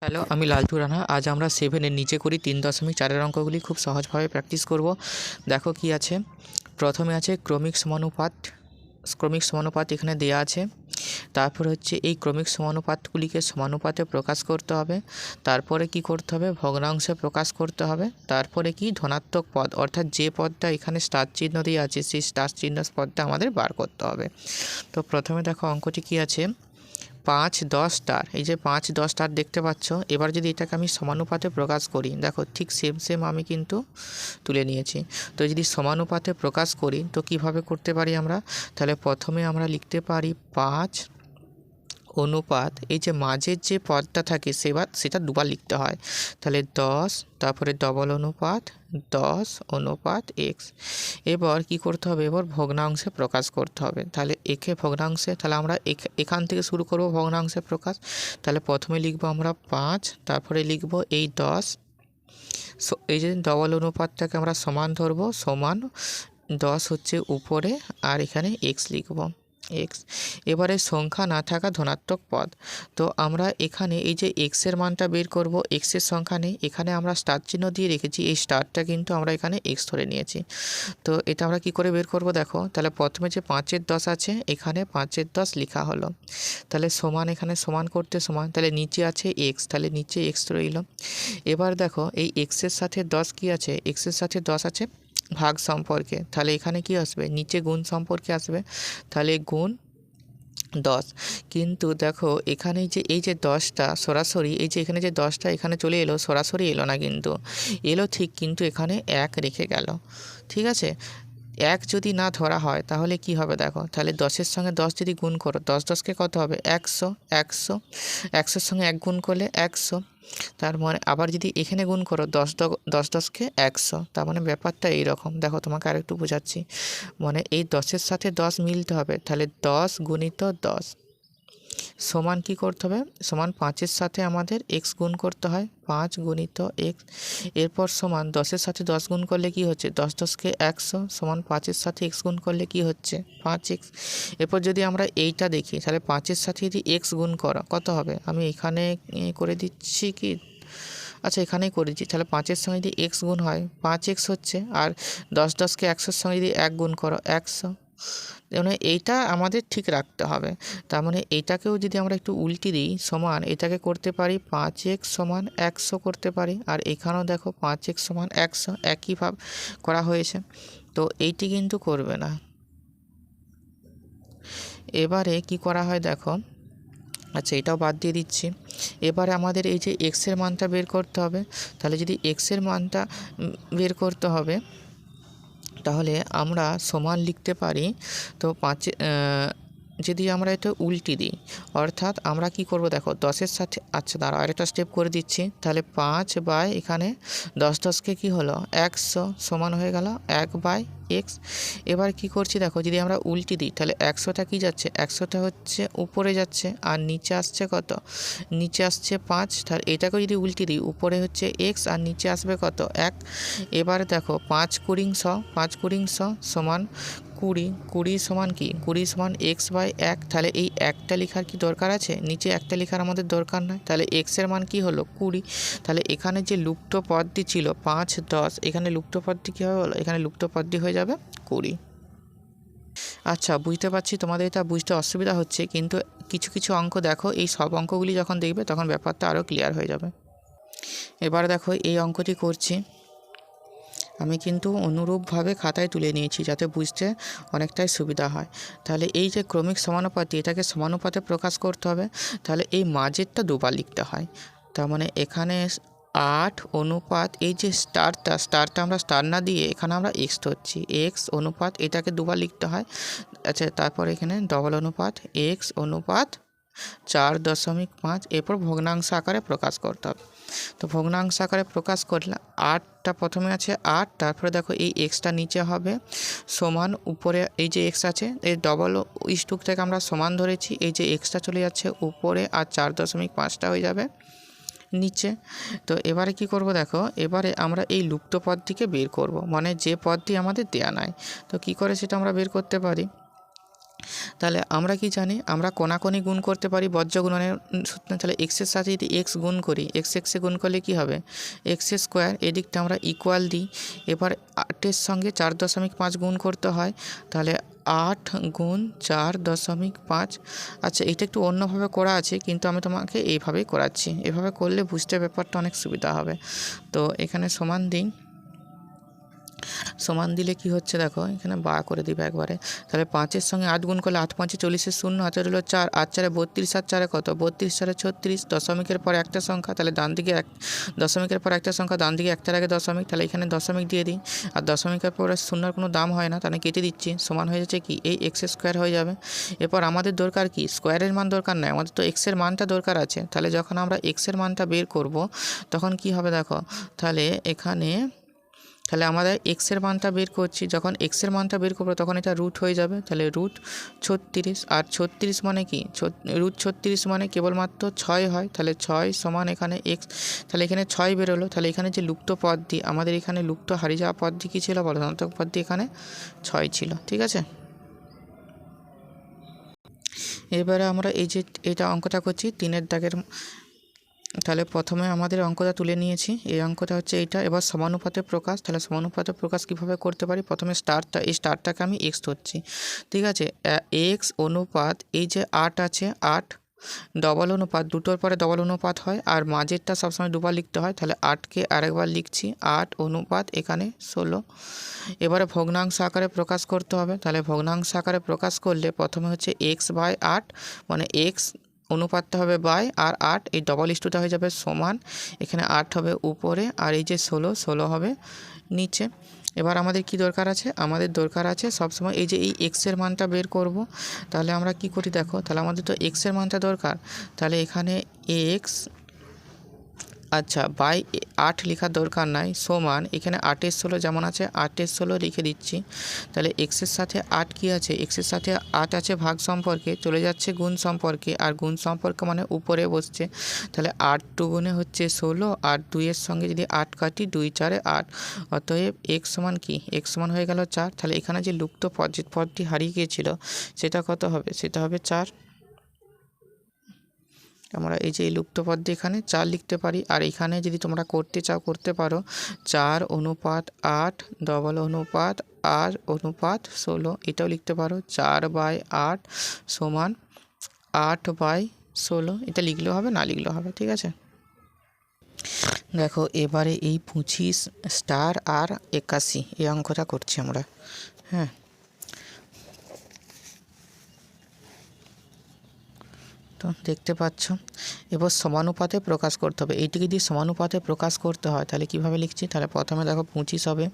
Hello, আমি লালটু রানা। আজ আমরা 7 এর নিচে করি 3.4 অঙ্কগুলি খুব সহজভাবে প্র্যাকটিস করব। দেখো কি আছে। প্রথমে আছে ক্রমিক সমানুপাত। ক্রমিক সমানুপাত এখানে দেয়া আছে। তারপরে হচ্ছে এই ক্রমিক সমানুপাতগুলিকে সমানুপাতে প্রকাশ করতে হবে। তারপরে কি করতে হবে, ভগ্নাংশে প্রকাশ করতে হবে। তারপরে কি ধনাত্মক পদ, অর্থাৎ যে পদটা এখানে স্টার চিহ্ন দিয়ে আছে সেই স্টার চিহ্ন পদটা আমাদের বার করতে হবে। তো প্রথমে দেখো অঙ্কটি কি আছে, 5, 10 স্টার। এই যে 5, 10 স্টার দেখতে পাচ্ছ। এবার যদি এটাকে আমি সমানুপাতে প্রকাশ করি, দেখো ঠিক সেম আমি কিন্তু তুলে নিয়েছি। তো যদি সমানুপাতে প্রকাশ করি তো কিভাবে করতে পারি আমরা, তাহলে প্রথমে আমরা লিখতে পারি 5 অনুপাত এই যে মাঝের যে পদটা থাকে সেটা দুবার লিখতে হয়। তাহলে 10, তারপরে ডবল অনুপাত 10 অনুপাত এক্স। এবার কি করতে হবে, এবার ভগ্নাংশে প্রকাশ করতে হবে। তাহলে একে ভগ্নাংশে, তাহলে আমরা এখান থেকে শুরু করব ভগ্নাংশে প্রকাশ। তাহলে প্রথমে লিখব আমরা 5, তারপরে লিখব এই 10। এই যে ডবল অনুপাতটাকে আমরা সমান ধরবো, সমান 10 হচ্ছে উপরে, আর এখানে এক্স লিখব, এক্স। এবারে সংখ্যা না থাকা ধনাত্মক পদ। তো আমরা এখানে এই যে এক্সের মানটা বের করব, এক্সের সংখ্যা নেই, এখানে আমরা স্টার চিহ্ন দিয়ে রেখেছি, এই স্টারটা কিন্তু আমরা এখানে এক্স ধরে নিয়েছি। তো এটা আমরা কি করে বের করব দেখো। তাহলে প্রথমে যে 5-এর 10 আছে, এখানে 5-এর 10 লেখা হলো। তাহলে সমান, এখানে সমান করতে সমান, তাহলে নিচে আছে এক্স, তাহলে নিচে এক্স রইল। এবার দেখো এই এক্সের সাথে 10 কি আছে, এক্সের সাথে 10 আছে ভাগ সম্পর্কে। তাহলে এখানে কি আসবে, নিচে গুণ সম্পর্কে আসবে, তাহলে গুণ 10। কিন্তু দেখো এখানে যে এই যে 10টা সরাসরি, এই যে এখানে যে 10টা এখানে চলে এলো, সরাসরি এলো না, কিন্তু এলো ঠিক, কিন্তু এখানে 1 রেখে গেল। ঠিক আছে, 1 যদি না ধরা হয় তাহলে কি হবে দেখো। তাহলে 10-এর সঙ্গে 10 যদি গুণ করো, 10 10কে কত হবে, 100, 100, 100-এর সঙ্গে 1 গুণ করলে 100। তার মানে আবার যদি এখানে গুণ করো 10 10কে 100। তার মানে ব্যাপারটা এইরকম। দেখো তোমাকে আরেকটু বোঝাচ্ছি, মানে এই 10-এর সাথে 10 মিলতে হবে। তাহলে 10 গুণিত 10 সমান কি করতে হবে, সমান 5-এর সাথে আমাদের এক্স গুণ করতে হয়, 5 গুণিত এক্স। এরপর সমান 10-এর সাথে 10 গুণ করলে কি হচ্ছে, 10 10কে 100, সমান 5-এর সাথে এক্স গুণ করলে কি হচ্ছে, 5x। এরপর যদি আমরা এইটা দেখি, তাহলে 5-এর সাথে যদি এক্স গুণ করো কত হবে, আমি এখানে করে দিচ্ছি কি, আচ্ছা এখানেই করে দিচ্ছি। তাহলে 5-এর সঙ্গে যদি এক্স গুণ হয় 5x হচ্ছে, আর 10 10কে 100-এর সঙ্গে যদি 1 গুণ করো 100। মানে এইটা আমাদের ঠিক রাখতে হবে। তার মানে এইটাকেও যদি আমরা একটু উল্টে দিই, সমান এটাকে করতে পারি 5x সমান 100 করতে পারি, আর এখানেও দেখো 5x সমান 100 একইভাবে করা হয়েছে। তো এইটি কিন্তু করবে না। এবারে কি করা হয় দেখো, আচ্ছা এটাও বাদ দিয়ে দিচ্ছি। এবারে আমাদের এই যে এক্সের মানটা বের করতে হবে। তাহলে যদি এক্সের মানটা বের করতে হবে, তাহলে আমরা সমান লিখতে পারি। তো যদি আমরা এটা উল্টে দিই, অর্থাৎ আমরা কি করব দেখো, 10-এর সাথে, আচ্ছা দাঁড়াও আরেকটা স্টেপ করে দিচ্ছি। তাহলে 5 বাই এখানে 10 10কে কী হলো 100, সমান হয়ে গেল 1/x। এবার কি করছি দেখো, যদি আমরা উল্টে দিই তাহলে 100টা কি যাচ্ছে, 100টা হচ্ছে উপরে যাচ্ছে, আর নিচে আসছে কত, নিচে আসছে 5। তাহলে এটাকেও যদি উল্টে দিই, উপরে হচ্ছে x আর নিচে আসবে কত, 1। এবারে দেখো 5 কুড়িং 100 সমান 20, 20 সমান কি, 20 সমান x/1। তাহলে এই একটা লেখার কি দরকার আছে, নিচে একটা লেখার আমাদের দরকার নয়। তাহলে এক্সের মান কি হলো 20। তাহলে এখানে যে লুপ্ত পদটি ছিল 5 10, এখানে লুপ্ত পদটি কীভাবে হলো, এখানে লুপ্ত পদটি হয়ে যাবে 20। আচ্ছা বুঝতে পারছি তোমাদের এটা বুঝতে অসুবিধা হচ্ছে, কিন্তু কিছু কিছু অঙ্ক দেখো, এই সব অঙ্কগুলি যখন দেখবে তখন ব্যাপারটা আরও ক্লিয়ার হয়ে যাবে। এবার দেখো এই অঙ্কটি করছি, আমি কিন্তু অনুরূপভাবে খাতায় তুলে নিয়েছি যাতে বুঝতে অনেকটাই সুবিধা হয়। তাহলে এই যে ক্রমিক সমানুপাতি, এটাকে সমানুপাতে প্রকাশ করতে হবে। তাহলে এই মাঝেরটা দুবার লিখতে হয়। তার মানে এখানে 8 অনুপাত এই যে স্টারটা আমরা স্টার না দিয়ে এখানে আমরা এক্স ধরছি, এক্স অনুপাত এটাকে দুবার লিখতে হয়। আচ্ছা তারপর এখানে ডবল অনুপাত এক্স অনুপাত 4.5, এরপর ভগ্নাংশ আকারে প্রকাশ করতে হবে। তো ভগ্নাংশ আকারে প্রকাশ করলে 8টা প্রথমে আছে 8, তারপরে দেখো এই এক্সটা নিচে হবে সমান, উপরে এই যে এক্স আছে এই ডবল স্টুকটাকে আমরা সমান ধরেছি, এই যে এক্সটা চলে যাচ্ছে উপরে, আর 4.5টা হয়ে যাবে নিচে। তো এবারে কি করব দেখো, এবারে আমরা এই লুপ্ত পদটিকে বের করব, মানে যে পদটি আমাদের দেয়া নাই। তো কি করে সেটা আমরা বের করতে পারি, তাহলে আমরা কি জানি, আমরা কোনাকুনি গুণ করতে পারি বজ্র গুণনের সূত্রে। তাহলে এক্সের সাথে যদি এক্স গুণ করি, এক্সে গুণ করলে কি হবে, এক্স স্কোয়ার, এদিকটা আমরা ইকুয়াল দিই। এবার 8-এর সঙ্গে 4.5 গুণ করতে হয়, তাহলে 8 গুণ 4.5। আচ্ছা, এটা একটু অন্যভাবে করা আছে, কিন্তু আমি তোমাকে এইভাবেই করাচ্ছি। এভাবে করলে বুঝতে ব্যাপারটা অনেক সুবিধা হবে। তো এখানে সমান দিই, সমান দিলে কি হচ্ছে দেখো, এখানে বা করে দিবে একবারে। তাহলে 5-এর সঙ্গে 8 গুণ করলে 8 5 40, 0 হাতে রইল 4, 8 4 32, 8 4 কত 32, 4 36, দশমিকের পর একটা সংখ্যা, তাহলে ডান দিকে দশমিকের পর একটা সংখ্যা, ডান দিকে একটার আগে দশমিক, তাহলে এখানে দশমিক দিয়ে দিই। আর দশমিকের পরে শূন্যর কোনো দাম হয় না, তাহলে কেটে দিচ্ছি। সমান হয়ে যাচ্ছে কি, এই এক্স স্কোয়ার হয়ে যাবে। এরপর আমাদের দরকার কি, স্কোয়ারের মান দরকার নয়, আমাদের তো এক্সের মানটা দরকার আছে। তাহলে যখন আমরা এক্সের মানটা বের করব, তখন কি হবে দেখো, তাহলে এখানে আমাদের এক্সের মানটা বের করছি, যখন এক্সের মানটা বের করবো তখন এটা রুট হয়ে যাবে। তাহলে রুট 36, আর 36 মানে কি, রুট 36 মানে কেবলমাত্র 6 হয়। তাহলে 6 সমান এখানে এক্স, তাহলে এখানে 6 বেরোলো। তাহলে এখানে যে লুপ্ত পদটি, আমাদের এখানে লুপ্ত হারিয়ে যাওয়া পদটি কী ছিল বলো, ধনাত্মক পদটি এখানে 6 ছিল। ঠিক আছে, এবারে আমরা এই যে এটা অঙ্কটা করছি 3-এর দাগের। তাহলে প্রথমে আমাদের অঙ্কটা তুলে নিয়েছি, এই অঙ্কটা হচ্ছে এইটা। এবার সমানুপাতে প্রকাশ, তাহলে সমানুপাতে প্রকাশ কীভাবে করতে পারি, প্রথমে এই স্টারটাকে আমি এক্স ধরছি। ঠিক আছে, এক্স অনুপাত এই যে 8 আছে, 8 ডবল অনুপাত, দুটোর পরে ডবল অনুপাত হয়, আর মাঝেরটা সবসময় দুবার লিখতে হয়। তাহলে 8কে আরেকবার লিখছি, 8 অনুপাত এখানে 16। এবারে ভগ্নাংশ আকারে প্রকাশ করতে হবে। তাহলে ভগ্নাংশ আকারে প্রকাশ করলে প্রথমে হচ্ছে x/8, মানে এক্স অনুপাতটা হবে বাই, আর 8 এই ডবল ইস্টুটা হয়ে যাবে সমান, এখানে 8 হবে উপরে, আর এই যে 16 হবে নিচে। এবার আমাদের কি দরকার আছে, আমাদের দরকার আছে সবসময় এই যে এই এক্সের মানটা বের করব। তাহলে আমরা কি করি দেখো, তাহলে আমাদের তো এক্সের মানটা দরকার। তাহলে এখানে এক্স, আচ্ছা বাই 8 লেখার দরকার নাই, সমান এখানে 8-এর 16 যেমন আছে 8-এর 16 লিখে দিচ্ছি। তাহলে এক্সের সাথে 8 কি আছে, এক্সের সাথে 8 আছে ভাগ সম্পর্কে, চলে যাচ্ছে গুণ সম্পর্কে, আর গুণ সম্পর্ক মানে উপরে বসছে। তাহলে 8 2 হচ্ছে 16, আর 2-এর সঙ্গে যদি 8 কাটি, 2 4 8, অতএব এক্স সমান কি, এক্স সমান হয়ে গেল 4। তাহলে এখানে যে লুপ্ত পদটি হারিয়ে গিয়েছিল সেটা কত হবে, সেটা হবে 4। আমরা এই যে এই লুপ্ত পদটি এখানে 4 লিখতে পারি। আর এখানে যদি তোমরা করতে চাও করতে পারো, 4 অনুপাত 8 ডবল অনুপাত 8 অনুপাত 16, এটাও লিখতে পারো। 4/8 সমান 8/16, এটা লিখলেও হবে, না লিখলেও হবে। ঠিক আছে, দেখো এবারে এই 25 স্টার আর 81 এই অঙ্কটা করছি আমরা। হ্যাঁ, তো দেখতে পাচ্ছ, এবার সমানুপাতে প্রকাশ করতে হবে। এইটিকে যদি সমানুপাতে প্রকাশ করতে হয় তাহলে কিভাবে লিখছি, তাহলে প্রথমে দেখো 25 হবে,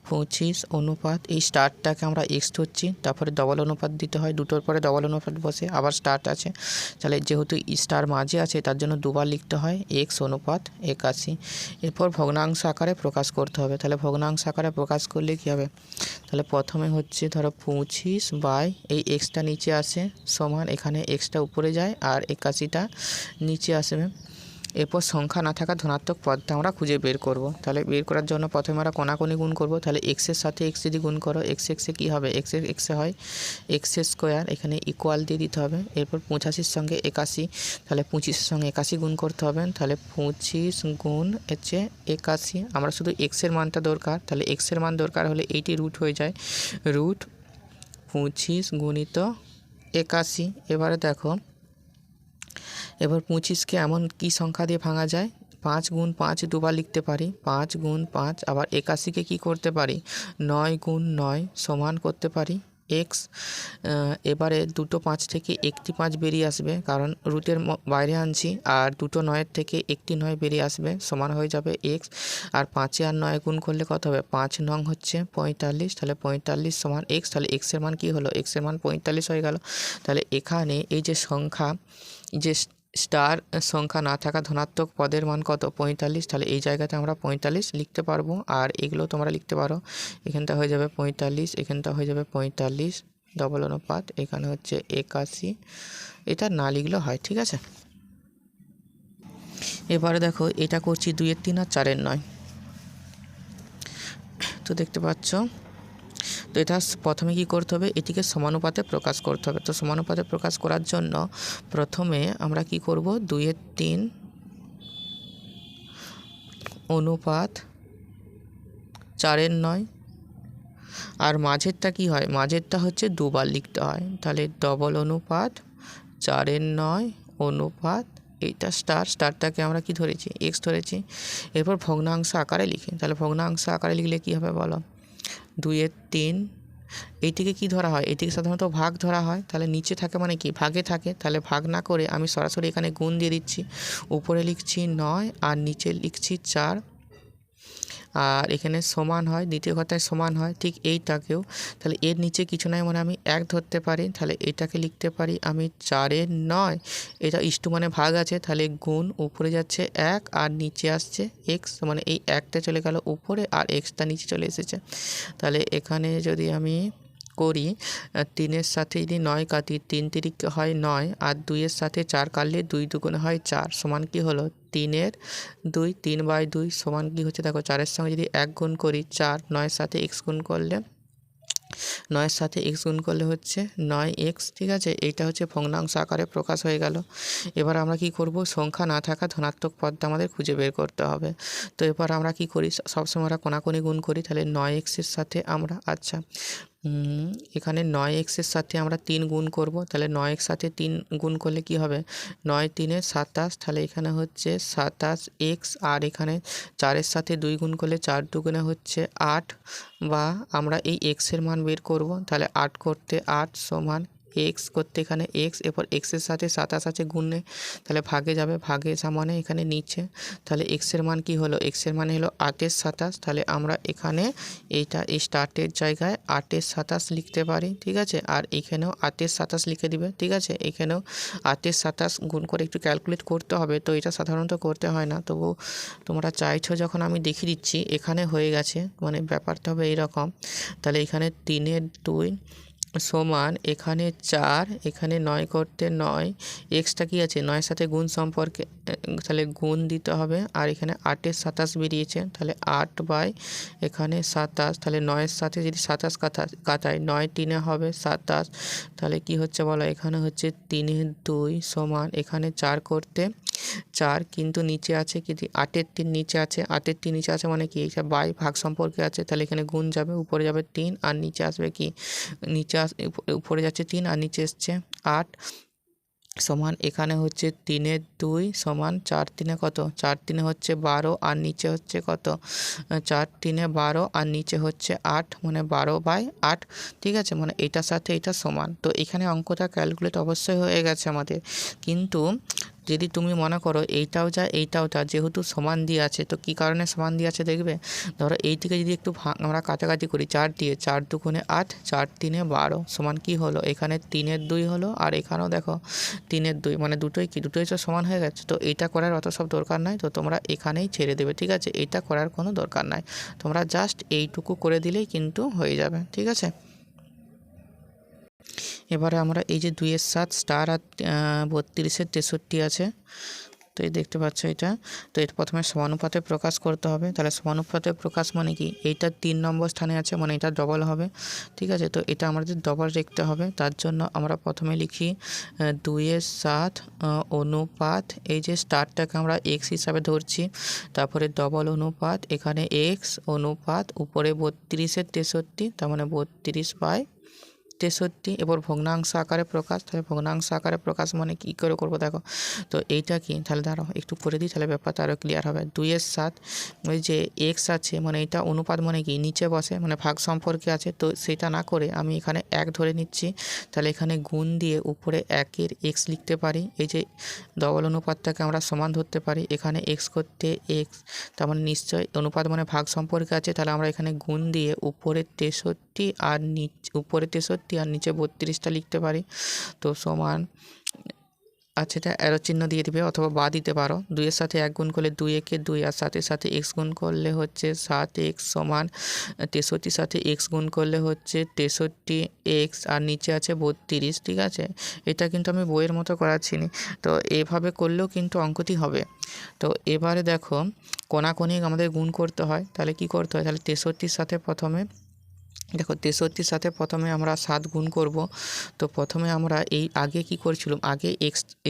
25 অনুপাত এই স্টারটাকে আমরা এক্স ধরছি, তারপরে ডবল অনুপাত দিতে হয়, দুটোর পরে ডবল অনুপাত বসে, আবার স্টার্ট আছে। তাহলে যেহেতু স্টার মাঝে আছে তার জন্য দুবার লিখতে হয়, এক্স অনুপাত 81। এরপর ভগ্নাংশ আকারে প্রকাশ করতে হবে। তাহলে ভগ্নাংশ আকারে প্রকাশ করলে কী হবে, তাহলে প্রথমে হচ্ছে ধরো 25 বাই এই এক্সটা নিচে আসে সমান, এখানে এক্সটা উপরে যায় আর 81টা নিচে আসবে। এরপর সংখ্যা না থাকা ধনাত্মক পদটা আমরা খুঁজে বের করব। তাহলে বের করার জন্য প্রথমে আমরা কোনাকুনি গুণ করব। তাহলে এক্সের সাথে এক্স যদি গুণ করো, এক্সে কী হবে, এক্সে হয় এক্স স্কোয়ার, এখানে ইকুয়াল দিয়ে দিতে হবে। এরপর 85-এর সঙ্গে 81, তাহলে 25-এর সঙ্গে 81 গুণ করতে হবে। তাহলে 25 গুণ হচ্ছে 81, আমরা শুধু এক্সের মানটা দরকার, তাহলে এক্সের মান দরকার হলে এইটি রুট হয়ে যায়, রুট 25 গুণিত 81। এবারে দেখো, এবার 25কে এমন কি সংখ্যা দিয়ে ভাঙা যায়, 5 গুণ 5 দুবার লিখতে পারি, 5 গুণ 5। আবার 81কে কী করতে পারি, 9 গুণ 9 সমান করতে পারি এক্স। এবারে দুটো 5 থেকে একটি 5 বেরিয়ে আসবে, কারণ রুটের বাইরে আনছি, আর দুটো 9-এর থেকে একটি 9 বেরিয়ে আসবে, সমান হয়ে যাবে এক্স। আর 5 আর 9 গুণ করলে কত হবে, 5 9 হচ্ছে 45, তাহলে 45 সমান এক্স। তাহলে এক্সের মান কী হলো, এক্সের মান 45 হয়ে গেল। তাহলে এখানে এই যে সংখ্যা, যে স্টার সংখ্যা না থাকা ধনাত্মক পদের মান কত, 45। তাহলে এই জায়গাতে আমরা 45 লিখতে পারবো, আর এগুলো তোমরা লিখতে পারো, এখানটা হয়ে যাবে 45, এখানটা হয়ে যাবে 45 ডবল অনুপাত, এখানে হচ্ছে 81, এটা না লিখলেও হয়। ঠিক আছে, এবারে দেখো এটা করছি 2-এর 3 আর 4-এর 9। তো দেখতে পাচ্ছ, তো এটা প্রথমে কি করতে হবে, এটিকে সমানুপাতে প্রকাশ করতে হবে। তো সমানুপাতে প্রকাশ করার জন্য প্রথমে আমরা কি করব, 2/3 অনুপাত 4/9। আর মাঝেরটা কি হয়, মাঝেরটা হচ্ছে দুবার লিখতে হয়, তাহলে ডবল অনুপাত 4/9 অনুপাত এইটা স্টারটাকে আমরা কি ধরেছি, এক্স ধরেছি। এরপর ভগ্নাংশ আকারে লিখি, তাহলে ভগ্নাংশ আকারে লিখলে কি হবে বলো, 2/3। এইটিকে কি ধরা হয়, এটিকে সাধারণত ভাগ ধরা হয়, তাহলে নিচে থাকে মানে কি ভাগে থাকে, তাহলে ভাগ না করে আমি সরাসরি এখানে গুণ দিয়ে দিচ্ছি। উপরে লিখছি 9 আর নিচে লিখছি 4, আর এখানে সমান হয়, দ্বিতীয় ঘরটায় সমান হয়, ঠিক এইটাকেও তাহলে এর নিচে কিছু নাই মানে আমি 1 ধরতে পারি, তাহলে এটাকে লিখতে পারি আমি 4/9। এটা ইস্টু মানে ভাগ আছে, তাহলে গুণ উপরে যাচ্ছে 1 আর নিচে আসছে এক্স, মানে এই 1টা চলে গেল উপরে আর এক্সটা নিচে চলে এসেছে। তাহলে এখানে যদি আমি করি, 3-এর সাথে যদি 9 কাটি, 3 তিরিক হয় 9 আর 2-এর সাথে 4 কাটলে 2 দুগুণে হয় 4, সমান কি হলো 3/2, 3/2 সমান কি হচ্ছে দেখো, 4-এর সঙ্গে যদি 1 গুণ করি 4, 9-এর সাথে x গুণ করলে 9-এর সাথে x গুণ করলে হচ্ছে 9x, ঠিক আছে। এইটা হচ্ছে ভগ্নাংশ আকারে প্রকাশ হয়ে গেল। এবার আমরা কি করব, সংখ্যা না থাকা ধনাত্মক পদটা আমাদের খুঁজে বের করতে হবে। তো এবার আমরা কি করি, সবসময় আমরা কোনাকুনি গুণ করি, তাহলে 9x-এর সাথে আমরা এখানে 9x-এর সাথে আমরা 3 গুণ করব, তাহলে 9x সাথে 3 গুণ করলে কি হবে, 9×3 = 27, তাহলে এখানে হচ্ছে 27x, আর এখানে 4-এর সাথে 2 গুণ করলে 4 দুগুণে হচ্ছে 8, বা আমরা এই x-এর মান বের করব, তাহলে 8 করতে 8 সমান এক্স করতে এখানে এক্স, এরপর এক্সের সাথে 27 আছে গুণে, তাহলে ভাগে যাবে, ভাগে মানে এখানে নিচে, তাহলে এক্সের মান কি হলো, এক্সের মানে হলো 8-এর 27, তাহলে আমরা এখানে এইটা এই স্টার্টের জায়গায় 8-এর 27 লিখতে পারি, ঠিক আছে। আর এখানেও 8-এর 27 লিখে দিবে, ঠিক আছে। এখানেও 8-এর 27 গুণ করে একটু ক্যালকুলেট করতে হবে, তো এটা সাধারণত করতে হয় না, তবু তোমরা চাইছো যখন আমি দেখিয়ে দিচ্ছি, এখানে হয়ে গেছে, মানে ব্যাপারটা হবে এইরকম। তাহলে এখানে 3/2 সমান এখানে 4, এখানে 9 করতে 9, এক্সটা কি আছে 9-এর সাথে গুণ সম্পর্কে, তাহলে গুণ দিতে হবে, আর এখানে 8-এর 27 বেরিয়েছে, তাহলে 8 এখানে 27, তাহলে 9-এর সাথে যদি 27 কাটাই 9×3 হবে 27, তাহলে কি হচ্ছে বলো, এখানে হচ্ছে 3/2 সমান এখানে 4 করতে 4, কিন্তু নিচে আছে কি 8-এর 3 নিচে আছে, 8-এর 3 নিচে আছে মানে কি এটা ভাগ সম্পর্কে আছে, তাহলে এখানে গুণ যাবে, উপরে যাবে 3 আর নিচে আসবে কি, নিচে উপরে যাচ্ছে 3 আর নিচে এসছে 8, সমান এখানে হচ্ছে 3/2 সমান 4×3 কত, 4×3 হচ্ছে 12 আর নিচে হচ্ছে কত, 4×3 12 আর নিচে হচ্ছে 8, মানে 12/8, ঠিক আছে। মানে এটার সাথে এটা সমান। তো এখানে অঙ্কটা ক্যালকুলেট অবশ্যই হয়ে গেছে আমাদের, কিন্তু যদি তুমি মনে করো এইটাও যা এইটাও যা, যেহেতু সমান দিয়ে আছে, তো কী কারণে সমান দিয়ে আছে দেখবে, ধরো এইটিকে যদি একটু আমরা কাটাকাটি করি 4 দিয়ে, 4 দুগুণে 8, 4×3 12 সমান কি হলো, এখানে 3/2 হলো, আর এখানেও দেখো 3/2, মানে দুটোই তো সমান হয়ে গেছে। তো এইটা করার অত সব দরকার নাই, তো তোমরা এখানেই ছেড়ে দেবে, ঠিক আছে। এইটা করার কোনো দরকার নাই, তোমরা জাস্ট এইটুকু করে দিলেই কিন্তু হয়ে যাবে, ঠিক আছে। এবারে আমরা এই যে 2-7 স্টার আর 32-এর 63 আছে, তো এই দেখতে পাচ্ছ এটা, তো এটা প্রথমে সমানুপাতে প্রকাশ করতে হবে। তাহলে সমানুপাতে প্রকাশ মানে কি, এইটা 3 নম্বর স্থানে আছে, মানে এটা ডবল হবে, ঠিক আছে। তো এটা আমাদের ডবল লিখতে হবে, তার জন্য আমরা প্রথমে লিখি 2-7 অনুপাত, এই যে স্টারটাকে আমরা এক্স হিসাবে ধরছি, তারপরে ডবল অনুপাত এখানে এক্স অনুপাত উপরে 32-এর 63, তার মানে 32/63। এবার ভগ্নাংশ আকারে প্রকাশ, তাহলে ভগ্নাংশ আকারে প্রকাশ মানে কী করে করবো দেখো, তো এইটা কি, তাহলে দাঁড়াও একটু করে দিই, তাহলে ব্যাপারটা আরও ক্লিয়ার হবে। 2-7 ওই যে এক্স আছে, মানে এটা অনুপাত মানে কি নিচে বসে, মানে ভাগ সম্পর্কে আছে, তো সেটা না করে আমি এখানে 1 ধরে নিচ্ছি, তাহলে এখানে গুণ দিয়ে উপরে 1-এর এক্স লিখতে পারি। এই যে ডবল অনুপাতটাকে আমরা সমান ধরতে পারি, এখানে এক্স করতে এক্স, তার মানে নিশ্চয়ই অনুপাত মানে ভাগ সম্পর্কে আছে, তাহলে আমরা এখানে গুণ দিয়ে উপরে 63 আর উপরে 63 আর নিচে 32টা লিখতে পারি। তো সমান আচ্ছা, এটা অ্যারো চিহ্ন দিয়ে দিবে অথবা বা দিতে পারো, 2-এর সাথে 1 গুণ করলে 2 × 2, আর 7-এর সাথে এক্স গুণ করলে হচ্ছে 7x সমান 63 সাথে এক্স গুণ করলে হচ্ছে 63x, আর নিচে আছে 32, ঠিক আছে। এটা কিন্তু আমি বইয়ের মতো করাচ্ছি নি, তো এভাবে করলেও কিন্তু অঙ্কটি হবে। তো এবারে দেখো কোনাকুনি আমাদের গুণ করতে হয়, তাহলে কি করতে হয়, তাহলে 63-র সাথে প্রথমে দেখো 63-র সাথে প্রথমে আমরা 7 গুণ করব। তো প্রথমে আমরা এই আগে কি করছিলাম, আগে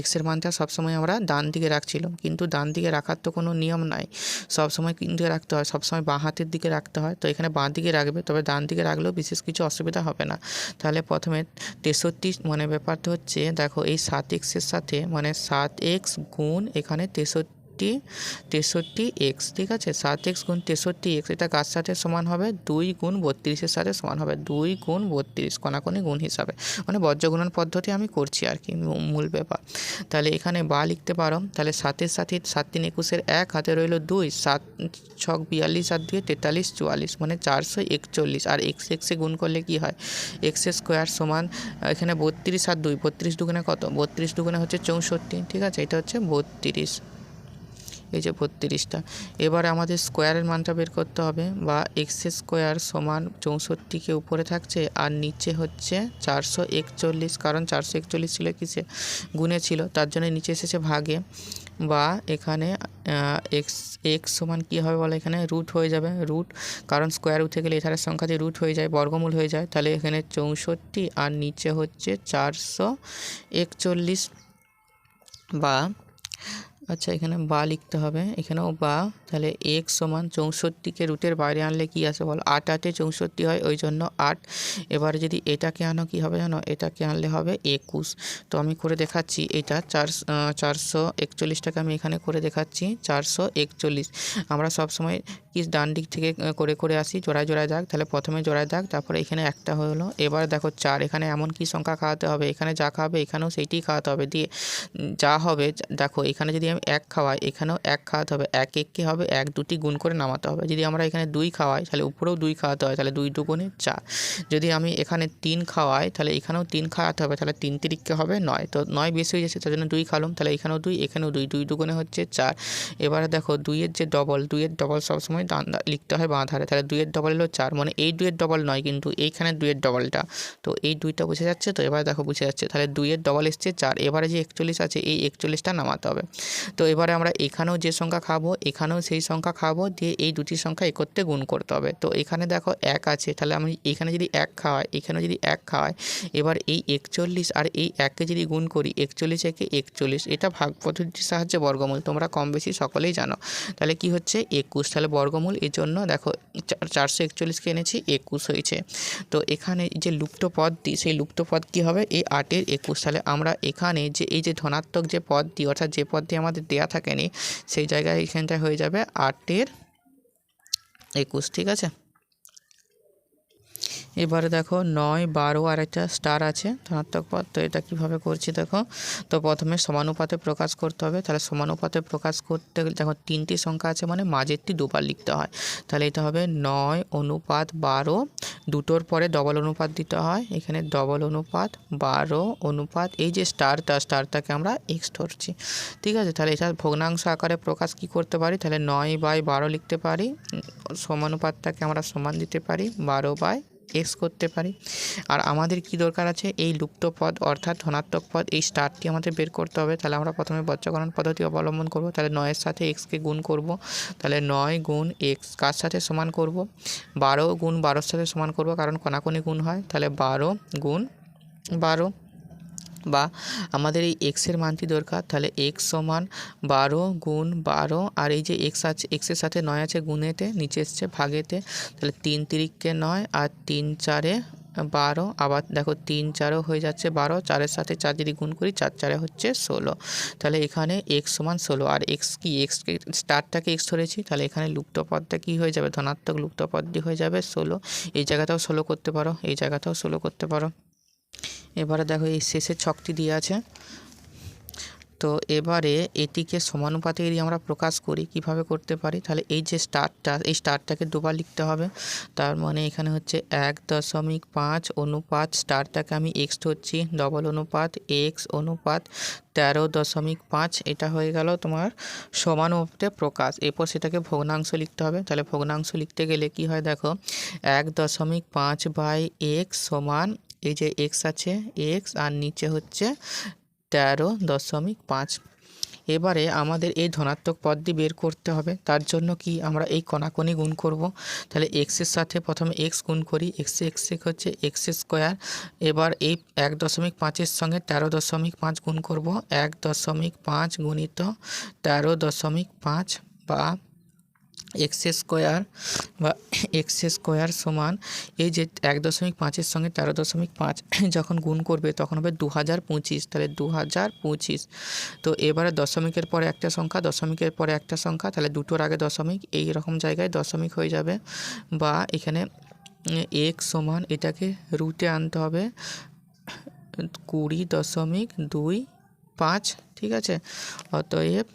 এক্সের মানটা সবসময় আমরা ডান দিকে রাখছিলাম, কিন্তু ডান দিকে রাখার তো কোনো নিয়ম নাই, সবসময় কোন দিকে রাখতে হয়, সবসময় বাঁ হাতের দিকে রাখতে হয়। তো এখানে বাঁ দিকে রাখবে, তবে ডান দিকে রাখলেও বিশেষ কিছু অসুবিধা হবে না। তাহলে প্রথমে 63 মানে ব্যাপারটা হচ্ছে, দেখো এই 7x-এর সাথে মানে 7x গুণ এখানে 63x, ঠিক আছে। 7x গুণ 63x এটা কার সাথে সমান হবে, 2 গুণ 32-এর সাথে সমান হবে, 2 গুণ 32 কোনাকুনি গুণ হিসাবে, মানে বজ্রগুণন পদ্ধতি আমি করছি আর কি, মূল ব্যাপার। তাহলে এখানে বা লিখতে পারো, তাহলে 7-এর সাথে 7 3 21-এর 1 হাতে রইল 2, 7 6 42 আর 2 43 44 মানে 441, আর এক্সে গুণ করলে কি হয়, এক্স স্কোয়ার সমান এখানে 32 আর 2, 32 দুগুণে কত, 32 দুগুণে হচ্ছে 64, ঠিক আছে। এটা হচ্ছে 32, এই যে 32টা। এবার আমাদের স্কোয়ারের মানটা বের করতে হবে, বা এক্স স্কোয়ার সমান 64কে উপরে থাকছে আর নিচে হচ্ছে 441, কারণ 441 ছিল কিসে, গুণে ছিল, তার জন্য নিচে এসেছে ভাগে। বা এখানে এক্স সমান কী হবে বলো, এখানে রুট হয়ে যাবে, রুট, কারণ স্কোয়ার উঠে গেলে এখানে সংখ্যা যে রুট হয়ে যায়, বর্গমূল হয়ে যায়, তাহলে এখানে 64 আর নিচে হচ্ছে 441। বা আচ্ছা এখানে বা লিখতে হবে, এখানেও বা, তাহলে এক্স সমান 64কে রুটের বাইরে আনলে কি আসে বলো, 8 8 64 হয়, ওই জন্য 8। এবারে যদি এটাকে আনো কি হবে জানো, এটাকে আনলে হবে 21। তো আমি করে দেখাচ্ছি, এটা 441টাকে আমি এখানে করে দেখাচ্ছি 441। আমরা সবসময় কি ডান দিক থেকে করে করে আসি, জোড়ায় জোড়ায় দাগ, তাহলে প্রথমে জোড়ায় দাগ, তারপরে এখানে একটা হলো। এবার দেখো 4, এখানে এমন কি সংখ্যা খাওয়াতে হবে, এখানে যা খাওয়াবে এখানেও সেইটিই খাওয়াতে হবে, দিয়ে যা হবে দেখো, এখানে যদি আমি 1 খাওয়াই এখানেও 1 খাওয়াতে হবে, 1 1কে হবে 1 2টি গুণ করে নামাতে হবে। যদি আমরা এখানে 2 খাওয়াই তাহলে উপরেও 2 খাওয়াতে হয়, তাহলে 2 2 4। যদি আমি এখানে 3 খাওয়াই তাহলে এখানেও 3 খাওয়াতে হবে, তাহলে 3 3কে হবে 9। তো 9 বেশি হয়ে যাচ্ছে, তার জন্য 2 খাওয়ালাম, তাহলে এখানেও 2 এখানেও 2, 2 2 হচ্ছে 4। এবারে দেখো 2 এর যে ডবল, 2 এর ডবল সবসময় লিখতে হয় বাঁ ধারে, তাহলে 2 এর ডবল হলো 4, মানে এই 2 এর ডবল নয়, কিন্তু এইখানে 2 এর ডবলটা। তো এই 2টা বুঝে যাচ্ছে, তো এবার দেখো বুঝে যাচ্ছে, তাহলে 2 এর ডবল এসছে 4। এবারে যে 41 আছে এই 41টা নামাতে হবে। তো এবারে আমরা এখানেও যে সংখ্যা খাবো এখানেও সেই সংখ্যা খাবো, দিয়ে এই দুটি সংখ্যা একত্রে গুণ করতে হবে। তো এখানে দেখো 1 আছে, তাহলে আমি এখানে যদি 1 খাওয়াই এখানেও যদি 1 খাওয়াই, এবার এই 41 আর এই 1কে যদি গুণ করি, 41 একে 41, এটা ভাগ পদ্ধতির সাহায্যে বর্গমূল, তোমরা কম বেশি সকলেই জানো। তাহলে কি হচ্ছে 21, তাহলে বর্গমূল, এর জন্য দেখো 441কে এনেছি 21 হয়েছে। তো এখানে যে লুপ্ত পদটি, সেই লুপ্ত পদ কী হবে, এই 8-এর 21। তাহলে আমরা এখানে যে এই যে ধনাত্মক যে পদটি, অর্থাৎ যে পদটি আমাদের দেয়া থাকেনি, সেই জায়গায় এখানটা হয়ে যাবে 8-এর 21, ঠিক আছে। এবারে দেখো 9 12 আর একটা স্টার আছে ধনাত্মক পদ, তো এটা কীভাবে করছি দেখো। তো প্রথমে সমানুপাতে প্রকাশ করতে হবে, তাহলে সমানুপাতে প্রকাশ করতে গেলে দেখো 3টি সংখ্যা আছে, মানে মাঝেরটি দুবার লিখতে হয়। তাহলে এটা হবে 9:12, দুটোর পরে ডবল অনুপাত দিতে হয়, এখানে ডবল অনুপাত 12 এই যে স্টারটাকে আমরা এক্স ধরছি, ঠিক আছে। তাহলে এটা ভগ্নাংশ আকারে প্রকাশ কি করতে পারি, তাহলে 9/12 লিখতে পারি, সমানুপাতটাকে আমরা সমান দিতে পারি 12/x করতে পারি। আর আমাদের কি দরকার আছে, এই লুপ্ত পদ অর্থাৎ ধনাত্মক পদ, এই স্টারটি আমাদের বের করতে হবে। তাহলে আমরা প্রথমে বজ্রকরণ পদ্ধতি অবলম্বন করব, তাহলে 9-এর সাথে এক্সকে গুণ করব, তাহলে 9 গুণ এক্স কার সাথে সমান করব, 12 গুণ 12-এর সাথে সমান করব, কারণ কোনাকুনি গুণ হয়, তাহলে 12 গুণ 12। বা আমাদের এই এক্সের মানটি দরকার, তাহলে এক্স সমান 12 গুণ 12, আর এই যে এক্স আছে, এক্সের সাথে 9 আছে গুণেতে, নিচে এসছে ভাগেতে, তাহলে 3 3কে 9 আর 3 4-এ 12, আবার দেখো 3 4ও হয়ে যাচ্ছে 12, 4-এর সাথে 4 যদি গুণ করি 4 4-এ হচ্ছে 16। তাহলে এখানে এক্স সমান 16, আর এক্স কি, এক্সকে স্টারটাকে এক্স ধরেছি, তাহলে এখানে লুপ্ত পদটা কী হয়ে যাবে, ধনাত্মক লুপ্ত পদটি হয়ে যাবে 16। এই জায়গাটাও 16 করতে পারো, এই জায়গাটাও 16 করতে পারো। এবারে দেখো এই শেষের ছকটি দিয়ে আছে, তো এবারে এটিকে সমানুপাতে যদি আমরা প্রকাশ করি কিভাবে করতে পারি, তাহলে এই যে স্টারটা, এই স্টারটাকে দুবার লিখতে হবে, তার মানে এখানে হচ্ছে 1.5 অনুপাত স্টারটাকে আমি এক্স ধরছি, ডবল অনুপাত এক্স অনুপাত 13.5, এটা হয়ে গেল তোমার সমানুপাতে প্রকাশ। এরপর সেটাকে ভগ্নাংশ লিখতে হবে, তাহলে ভগ্নাংশ লিখতে গেলে কি হয় দেখো, 1.5/x সমান, এই যে এক্স আছে এক্স আর নিচে হচ্ছে 13.5। এবারে আমাদের এই ধনাত্মক পদটি বের করতে হবে। তার জন্য কি আমরা এই কণাকণি গুণ করব। তাহলে এক্সের সাথে প্রথমে এক্স গুণ করি, এক্স হচ্ছে এক্স স্কোয়ার। এবার এই 1.5-এর সঙ্গে 13.5 গুণ করব। 1.5 গুণিত 13.5 বা এক্স স্কোয়ার সমান এই যে 1.5-এর সঙ্গে 13.5 যখন গুণ করবে তখন হবে 2025। তাহলে 2025। তো এবারে দশমিকের পরে একটা সংখ্যা, দশমিকের পরে একটা সংখ্যা, তাহলে দুটোর আগে দশমিক, এই রকম জায়গায় দশমিক হয়ে যাবে। বা এখানে এক্স সমান এটাকে রুটে আনতে হবে 20.25। ঠিক আছে, অতএব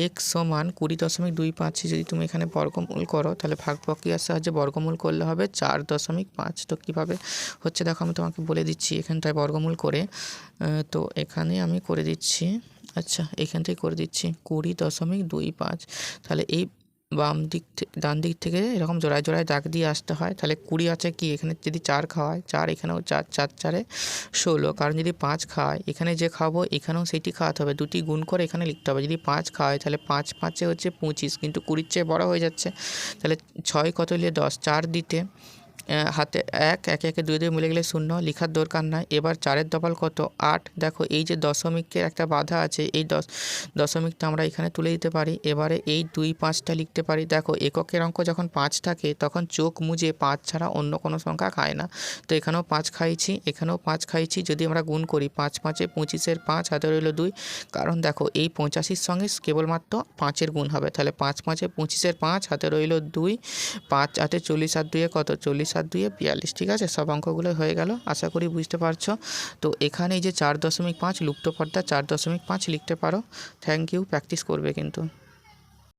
এক্স সমান 20.25 যদি তুমি এখানে বর্গমূল করো তাহলে ভাগ প্রক্রিয়ার সাহায্যে বর্গমূল করলে হবে 4.5। তো কীভাবে হচ্ছে দেখো আমি তোমাকে বলে দিচ্ছি এখানটায় বর্গমূল করে। তো এখানে আমি করে দিচ্ছি, আচ্ছা এখানটায় করে দিচ্ছি 20.25। তাহলে এই ডান দিক থেকে এরকম জোড়ায় জোড়ায় দাগ দিয়ে আসতে হয়। তাহলে 20 আছে কি এখানে যদি 4 খাওয়ায় 4, এখানেও 4, 4 4 16। কারণ যদি 5 খাওয়ায় এখানে যে খাবো এখানেও সেইটি খাওয়াতে হবে, দুটি গুণ করে এখানে লিখতে হবে। যদি 5 খাওয়ায় তাহলে 5 5 হচ্ছে 25, কিন্তু 20-র চেয়ে বড় হয়ে যাচ্ছে। তাহলে 6 কত হলে 10, 4 দিতে হাতে 1, 1 1 2 2 মিলে গেলে 0, লেখার দরকার নাই। এবার 4-এর ডবল কত 8। দেখো এই যে দশমিকের একটা বাধা আছে, এই দশমিকটা আমরা এখানে তুলে দিতে পারি। এবারে এই 2 5টা লিখতে পারি। দেখো এককের অঙ্ক যখন 5 থাকে তখন চোখ মুজে 5 ছাড়া অন্য কোনো সংখ্যা খায় না। তো এখানেও 5 খাইছি, এখানেও 5 খাইছি। যদি আমরা গুণ করি 5 5 25-এর 5 হাতে রইল 2। কারণ দেখো এই 85-র সঙ্গে কেবলমাত্র 5-এর গুণ হবে। তাহলে 5 5 25-এর 5 হাতে রইল 2, 5 8 40 আর 2 কত 40 আর 2 42। ঠিক আছে, সব অঙ্কগুলো হয়ে গেল, আশা করি বুঝতে পারছো। তো এখানে এই যে 4.5 লুপ্ত পর্দা 4.5 লিখতে পারো। থ্যাংক ইউ, প্র্যাকটিস করবে কিন্তু।